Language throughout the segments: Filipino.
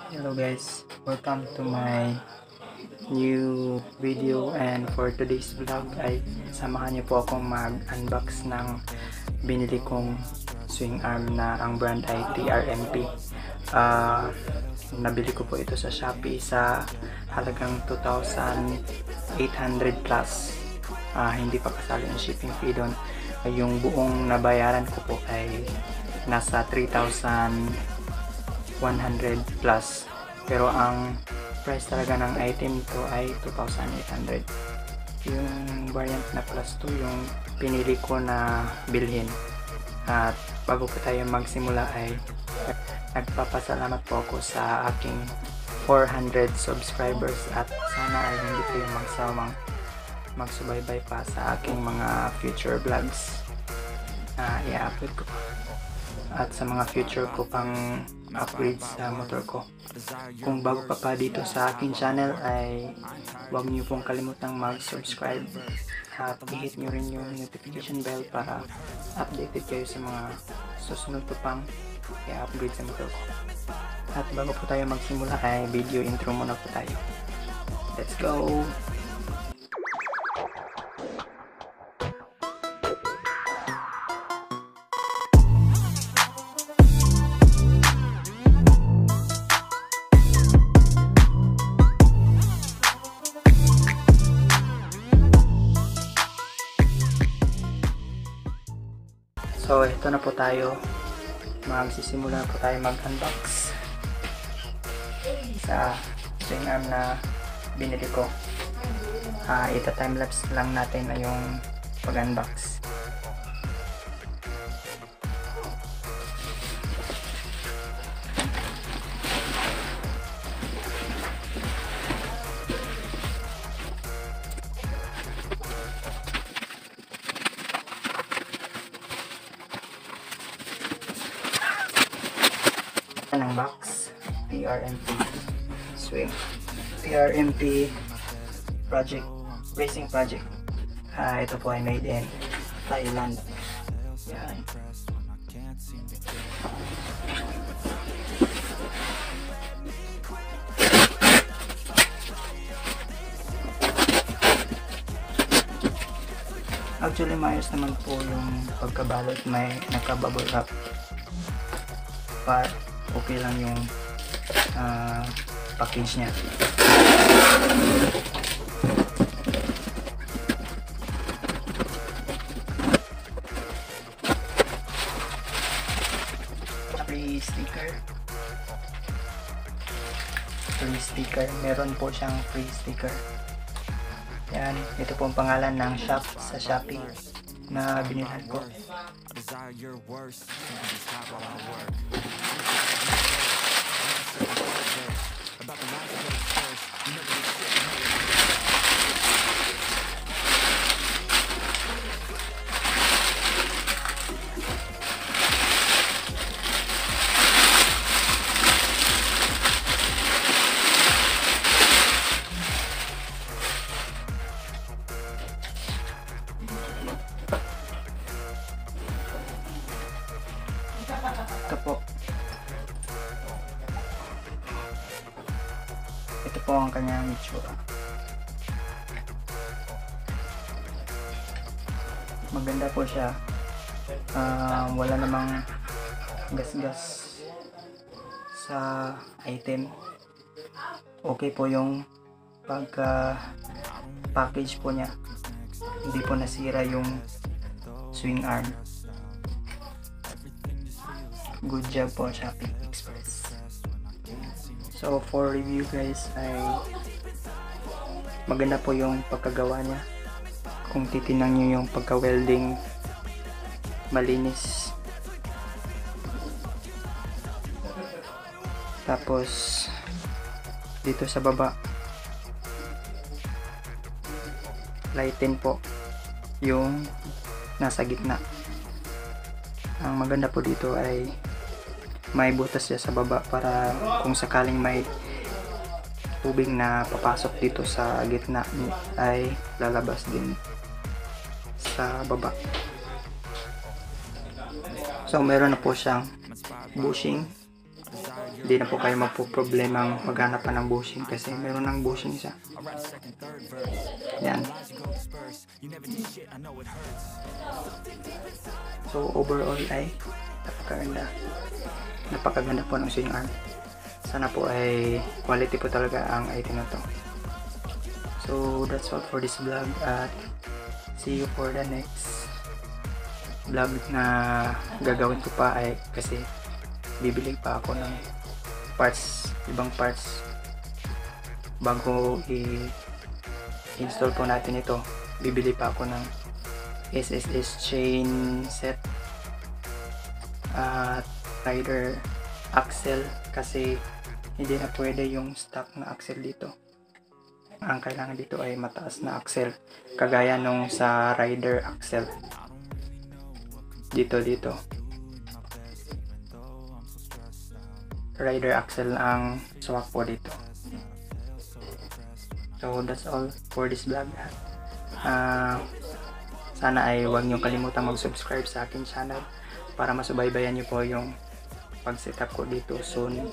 Hello guys, welcome to my new video, and for today's vlog ay samahan niyo po akong mag-unbox ng binili kong swing arm na ang brand ay TRMP. Nabili ko po ito sa Shopee sa halagang 2,800 plus. Hindi pa kasali ang shipping fee doon. Yung buong nabayaran ko po ay nasa 3,100 plus, pero ang price talaga ng item to ay 2,800. Yung variant na plus 2 yung pinili ko na bilhin. At bago po tayo magsimula ay nagpapasalamat po ako sa aking 400 subscribers, at sana ay hindi kayo magsawang magsubaybay pa sa aking mga future vlogs na i-upload ko, at sa mga future ko pang upgrades sa motor ko. Kung bago pa dito sa aking channel ay huwag niyo pong kalimutang mag-subscribe at i-hit nyo rin yung notification bell para updated kayo sa mga susunod ko pang i-upgrade sa motor ko. At bago po tayo magsimula ay video intro muna po tayo. Let's go! So, ito na po tayo. Magsisimula po tayo mag-unbox sa swing arm na binili ko. Ita-timelapse lang natin na yung pag-unbox. Ng box, TRMP swing, TRMP project, racing project. Ito po ay made in Thailand. Yan. Actually, maayos naman po yung pagkabalot, may naka-bubble wrap pa. Okay lang yung package niya. Free sticker. Meron po siyang free sticker. Yan, ito po ang pangalan ng shop sa Shopee na binilhan ko. Ito po ang kanyang itsura. Maganda po siya. Wala namang gas-gas sa item. Okay po yung pagka-package po niya. Hindi po nasira yung swing arm. Good job po, Shopee Express. So for review guys, ay maganda po yung pagkagawa niya. Kung titingnan nyo yung pagka-welding, malinis. Tapos dito sa baba, lighten po yung nasa gitna. Ang maganda po dito ay may butas siya sa baba para kung sakaling may tubig na papasok dito sa gitna ay lalabas din sa baba. So meron na po siyang bushing Hindi na po kayo magpo-problemang maghanap pa ng bushing kasi meron ng bushing isa. Yan. So overall ay napakaganda po ng swing arm. Sana po ay quality po talaga ang item na to. So that's all for this vlog at see you for the next vlog na gagawin ko pa ay kasi bibili pa ako ng parts, ibang parts bago i-install po natin ito. Bibili pa ako ng SSS chain set at rider axle kasi hindi na pwede yung stock na axle dito. Ang kailangan dito ay mataas na axle kagaya nung sa rider axle dito rider axle ang swak po dito. So that's all for this vlog. Sana ay huwag niyong kalimutan mag-subscribe sa akin channel para masubaybayan niyo po yung pag-setup ko dito soon.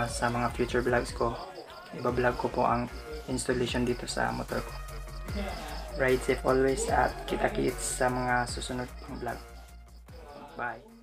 Sa mga future vlogs ko, iba-vlog ko po ang installation dito sa motor ko. Ride safe always at kita-kits sa mga susunod pang vlog. Bye!